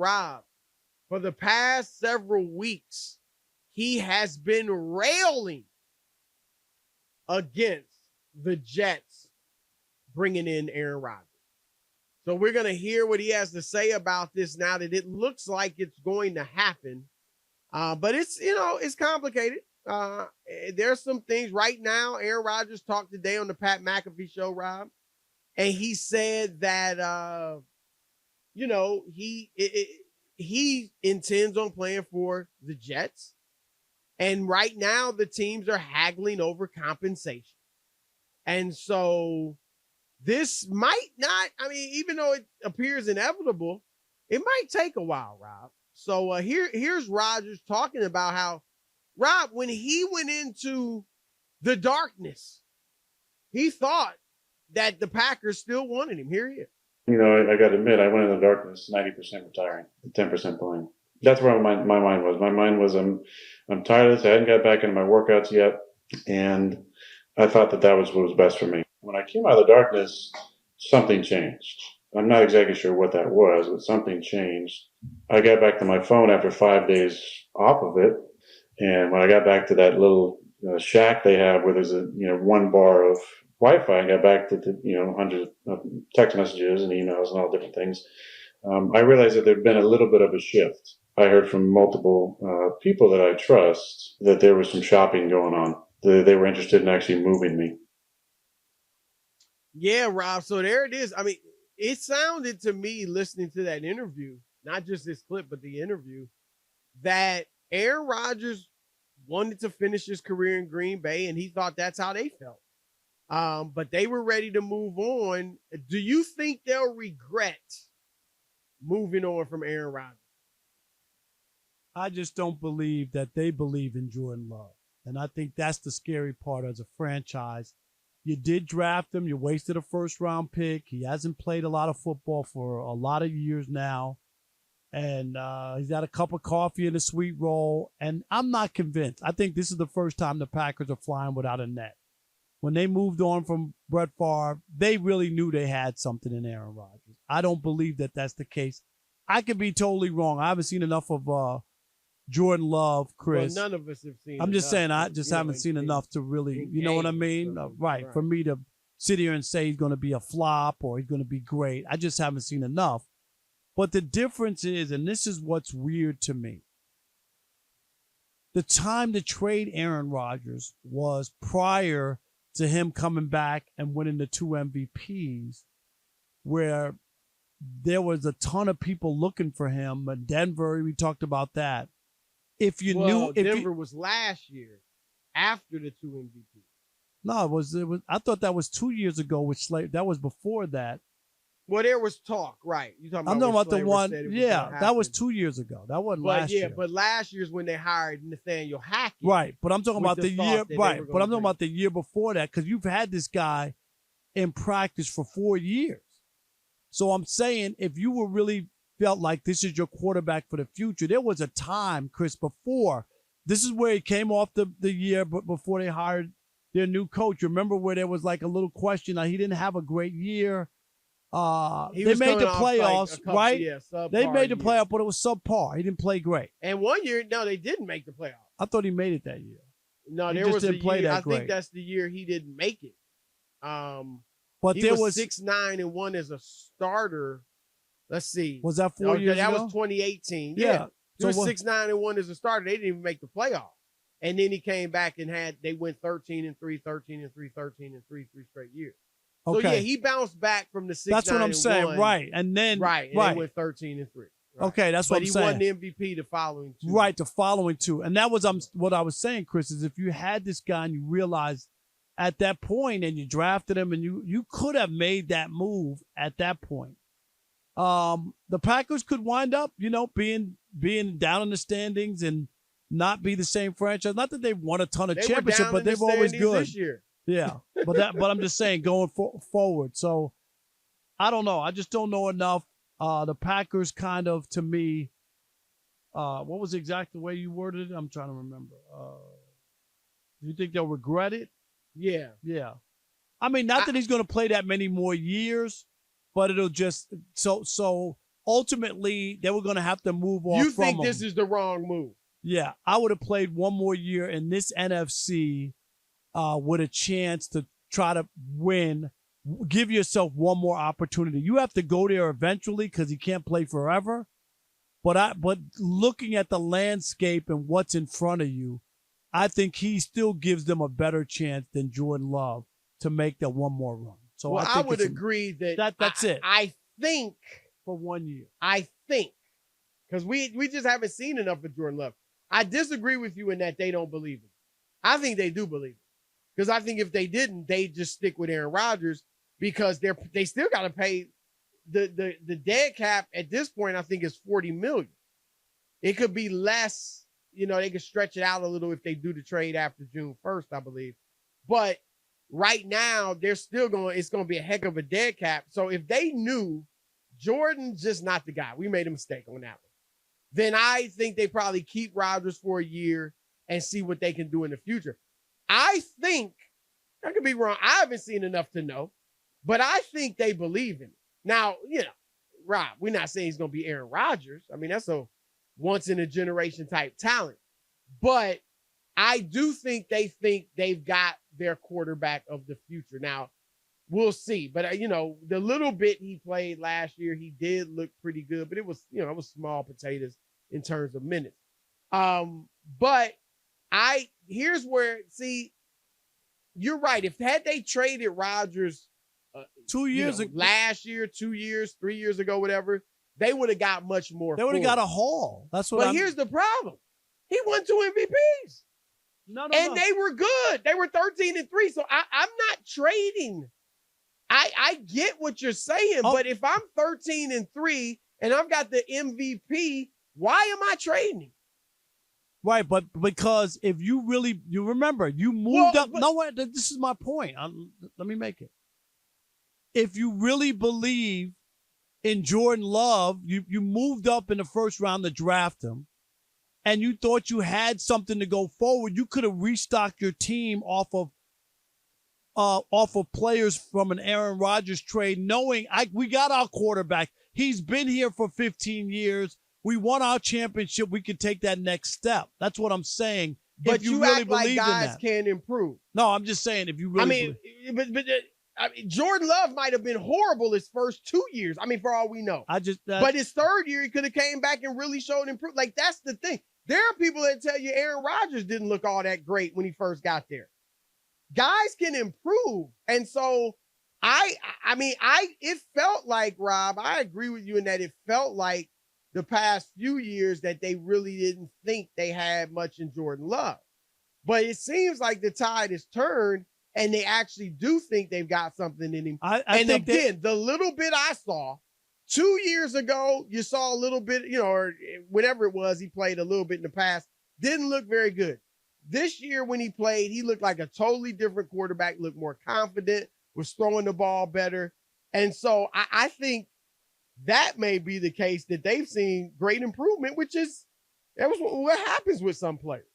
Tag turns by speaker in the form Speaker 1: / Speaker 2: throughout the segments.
Speaker 1: Rob, for the past several weeks, he has been railing against the Jets bringing in Aaron Rodgers. So we're going to hear what he has to say about this now that it looks like it's going to happen. But it's complicated. There's some things right now. Aaron Rodgers talked today on the Pat McAfee show, Rob, and he said that, he intends on playing for the Jets. And right now the teams are haggling over compensation. And so this might not, even though it appears inevitable, it might take a while, Rob. So here's Rodgers talking about how, Rob, when he went into the darkness, he thought that the Packers still wanted him. Here he is.
Speaker 2: I got to admit, I went in the darkness, 90% retiring, 10% playing. That's where my mind was. My mind was, I'm tired of this. I hadn't got back into my workouts yet. And I thought that was what was best for me. When I came out of the darkness, something changed. I'm not exactly sure what that was, but something changed. I got back to my phone after 5 days off of it. And when I got back to that little shack they have where there's one bar of Wi-Fi, I got back to hundreds of text messages and emails and all different things. I realized that there'd been a little bit of a shift. I heard from multiple people that I trust that there was some shopping going on. They were interested in actually moving me.
Speaker 1: Yeah, Rob. So there it is. It sounded to me, listening to that interview, not just this clip, but the interview, that Aaron Rodgers wanted to finish his career in Green Bay, and he thought that's how they felt. But they were ready to move on. Do you think they'll regret moving on from Aaron Rodgers?
Speaker 3: I just don't believe that they believe in Jordan Love. And I think that's the scary part as a franchise. You did draft him. You wasted a first-round pick. He hasn't played a lot of football for a lot of years now. And he's had a cup of coffee in a sweet roll. And I'm not convinced. I think this is the first time the Packers are flying without a net. When they moved on from Brett Favre, they really knew they had something in Aaron Rodgers. I don't believe that that's the case. I could be totally wrong. I haven't seen enough of Jordan Love, Chris.
Speaker 1: Well, none of us have seen.
Speaker 3: I'm just saying, I just haven't seen enough to really, you know what I mean? Right. For me to sit here and say he's going to be a flop or he's going to be great. I just haven't seen enough. But the difference is, and this is what's weird to me, the time to trade Aaron Rodgers was prior to him coming back and winning the 2 MVPs, where there was a ton of people looking for him. But Denver, we talked about that. If you knew,
Speaker 1: Denver was last year after the 2 MVPs.
Speaker 3: No, it was. I thought that was 2 years ago. That was before that.
Speaker 1: Well, there was talk, right? You talking about?
Speaker 3: I'm talking about the one. Yeah, that was 2 years ago. That wasn't last year.
Speaker 1: But last year's when they hired Nathaniel Hackett.
Speaker 3: Right, but I'm talking about the year. Right, but I'm talking about the year before that, because you've had this guy in practice for 4 years. So I'm saying, if you were really felt like this is your quarterback for the future, there was a time, Chris, before. This is where he came off the year, but before they hired their new coach. Remember where there was like a little question? He didn't have a great year. They made the playoffs, right? They made the playoff, but it was subpar. He didn't play great.
Speaker 1: And 1 year, no, they didn't make the playoffs.
Speaker 3: I thought he made it that year.
Speaker 1: No, there was a year. I think that's the year he didn't make it. But there was 6-9-1 as a starter. Let's see.
Speaker 3: Was that 4 years ago?
Speaker 1: That was 2018. Yeah. He was 6-9-1 as a starter. They didn't even make the playoffs. And then he came back and they went 13-3, 13-3, 13-3, 3 straight years. Okay. So, yeah, he bounced back from the 6-9-1.
Speaker 3: That's what I'm saying, right. And then
Speaker 1: they went 13-3. Right.
Speaker 3: Okay, that's what I'm saying.
Speaker 1: But he won the MVP the following two.
Speaker 3: Right, the following two. And that was what I was saying, Chris, is if you had this guy and you realized at that point and you drafted him and you could have made that move at that point. The Packers could wind up, being down in the standings and not be the same franchise. Not that they've won a ton of championships, but they've always good.
Speaker 1: This year.
Speaker 3: Yeah, but I'm just saying going forward. So I don't know. I just don't know enough. The Packers kind of, to me, what was the exact way you worded it? I'm trying to remember. Do you think they'll regret it?
Speaker 1: Yeah.
Speaker 3: Yeah. I mean, not that he's going to play that many more years, but it'll just so ultimately they were going to have to move on.
Speaker 1: You
Speaker 3: from
Speaker 1: think
Speaker 3: him.
Speaker 1: this is the wrong move?
Speaker 3: Yeah, I would have played one more year in this NFC with a chance to try to win. Give yourself one more opportunity. You have to go there eventually because he can't play forever. But looking at the landscape and what's in front of you, I think he still gives them a better chance than Jordan Love to make that one more run. So
Speaker 1: well,
Speaker 3: I, think
Speaker 1: would agree
Speaker 3: that's it.
Speaker 1: I think
Speaker 3: for 1 year.
Speaker 1: I think because we just haven't seen enough of Jordan Love. I disagree with you in that they don't believe him. I think they do believe him because I think if they didn't, they'd just stick with Aaron Rodgers because they still got to pay the dead cap at this point. I think is $40 million. It could be less. You know, they could stretch it out a little if they do the trade after June 1st, I believe. But right now, they're still it's going to be a heck of a dead cap. So if they knew Jordan's just not the guy, we made a mistake on that one, then I think they probably keep Rodgers for a year and see what they can do in the future. I think, I could be wrong, I haven't seen enough to know, but I think they believe in it. Now, you know, Rob, we're not saying he's going to be Aaron Rodgers. I mean, that's a once-in-a-generation type talent. But I do think they've got their quarterback of the future. Now, we'll see. But, you know, the little bit he played last year, he did look pretty good. But it was, you know, it was small potatoes in terms of minutes. But here's where, see, you're right. Had they traded Rodgers
Speaker 3: 2 years ago,
Speaker 1: last year, 2 years, 3 years ago, whatever, they would have got much more.
Speaker 3: They would have got a haul. That's what.
Speaker 1: But here's the problem: he won 2 MVPs.
Speaker 3: No,
Speaker 1: They were good. They were 13-3. So I'm not trading. I get what you're saying, but if I'm 13-3 and I've got the MVP, why am I trading him?
Speaker 3: Right, but because if you remember, you moved up. No, this is my point. Let me make it. If you really believe in Jordan Love, you moved up in the first round to draft him, and you thought you had something to go forward, you could have restocked your team off of players from an Aaron Rodgers trade, knowing we got our quarterback. He's been here for 15 years. We won our championship. We could take that next step. That's what I'm saying.
Speaker 1: But
Speaker 3: if you
Speaker 1: really
Speaker 3: act like
Speaker 1: guys can improve.
Speaker 3: No, I'm just saying if you really.
Speaker 1: I mean, Jordan Love might have been horrible his first 2 years. I mean, for all we know. But his third year, he could have came back and really showed improvement. Like, that's the thing. There are people that tell you Aaron Rodgers didn't look all that great when he first got there. Guys can improve. And so, it felt like, Rob, I agree with you in that it felt like the past few years that they really didn't think they had much in Jordan Love. But it seems like the tide has turned and they actually do think they've got something in him. The little bit I saw 2 years ago, you saw a little bit, you know, or whatever it was, he played a little bit in the past, didn't look very good. This year when he played, he looked like a totally different quarterback, looked more confident, was throwing the ball better. And so I think that may be the case that they've seen great improvement, that was what happens with some players.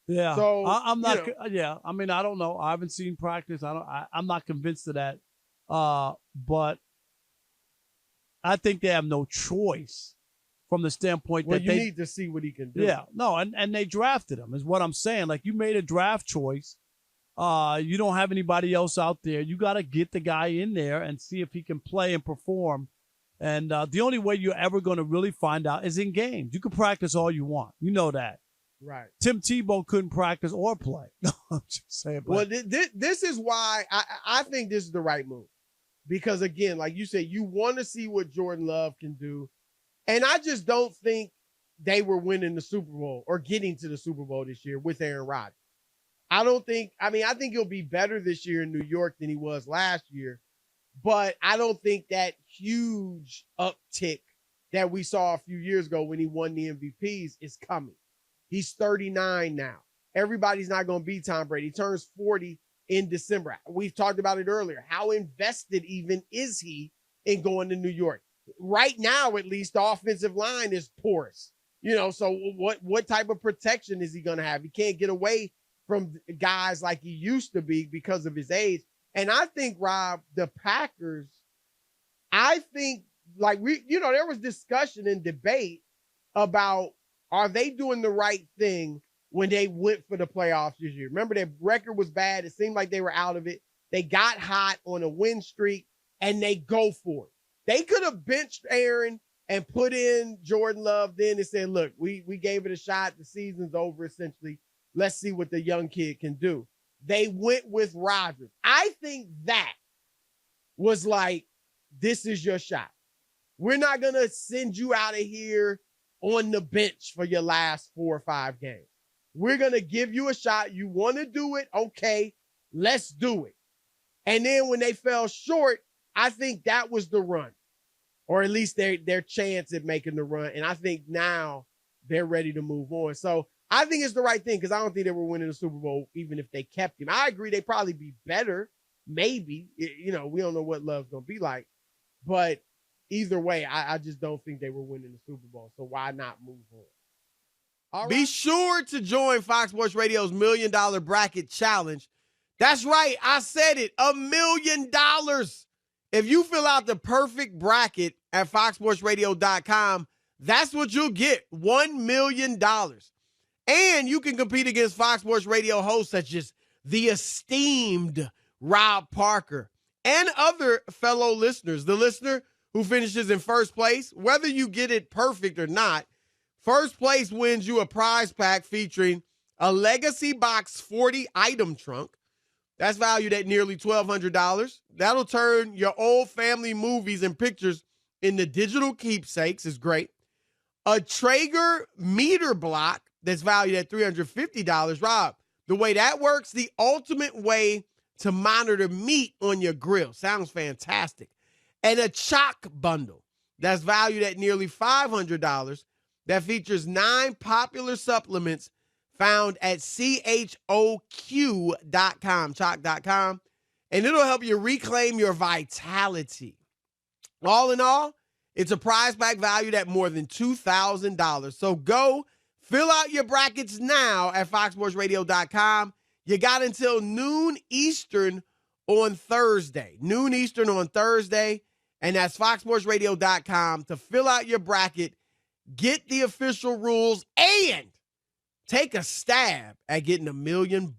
Speaker 3: Yeah.
Speaker 1: So
Speaker 3: I'm not. Yeah. I mean, I don't know. I haven't seen practice. I'm not convinced of that. But I think they have no choice from the standpoint that they
Speaker 1: need to see what he can do.
Speaker 3: Yeah. No. And they drafted him is what I'm saying. Like, you made a draft choice. You don't have anybody else out there. You got to get the guy in there and see if he can play and perform. And the only way you're ever going to really find out is in games. You can practice all you want. You know that.
Speaker 1: Right.
Speaker 3: Tim Tebow couldn't practice or play. No, I'm just saying.
Speaker 1: Well, this is why I think this is the right move. Because, again, like you said, you want to see what Jordan Love can do. And I just don't think they were winning the Super Bowl or getting to the Super Bowl this year with Aaron Rodgers. I think he'll be better this year in New York than he was last year. But I don't think that huge uptick that we saw a few years ago when he won the MVPs is coming. He's 39 now. Everybody's not going to be Tom Brady. He turns 40 in December. We've talked about it earlier. How invested even is he in going to New York? Right now, at least, the offensive line is porous. You know, so what type of protection is he going to have? He can't get away from guys like he used to be because of his age. And I think, Rob, the Packers, I think there was discussion and debate about, are they doing the right thing when they went for the playoffs this year? Remember, their record was bad. It seemed like they were out of it. They got hot on a win streak, and they go for it. They could have benched Aaron and put in Jordan Love then and said, look, we gave it a shot. The season's over, essentially. Let's see what the young kid can do. They went with Rodgers. I think that was like, this is your shot. We're not going to send you out of here on the bench for your last 4 or 5 games. We're going to give you a shot. You want to do it? Okay, let's do it. And then when they fell short, I think that was the run, or at least their chance at making the run. And I think now they're ready to move on. So I think it's the right thing, because I don't think they were winning the Super Bowl even if they kept him. I agree they'd probably be better, maybe. We don't know what Love's going to be like. But either way, I just don't think they were winning the Super Bowl. So why not move on? All right. Be sure to join Fox Sports Radio's $1 Million Bracket Challenge. That's right. I said it. $1 million. If you fill out the perfect bracket at foxsportsradio.com, that's what you'll get. $1 million. And you can compete against Fox Sports Radio hosts such as the esteemed Rob Parker and other fellow listeners. The listener who finishes in first place, whether you get it perfect or not, first place wins you a prize pack featuring a Legacy Box 40 item trunk. That's valued at nearly $1,200. That'll turn your old family movies and pictures into digital keepsakes. Is great. A Traeger meter block that's valued at $350. Rob, the way that works, the ultimate way to monitor meat on your grill. Sounds fantastic. And a chalk bundle that's valued at nearly $500 that features 9 popular supplements found at choq.com, chalk.com, and it'll help you reclaim your vitality. All in all, it's a prize pack valued at more than $2,000. So go fill out your brackets now at foxsportsradio.com. You got until noon Eastern on Thursday. Noon Eastern on Thursday, and that's foxsportsradio.com to fill out your bracket, get the official rules, and take a stab at getting $1 million.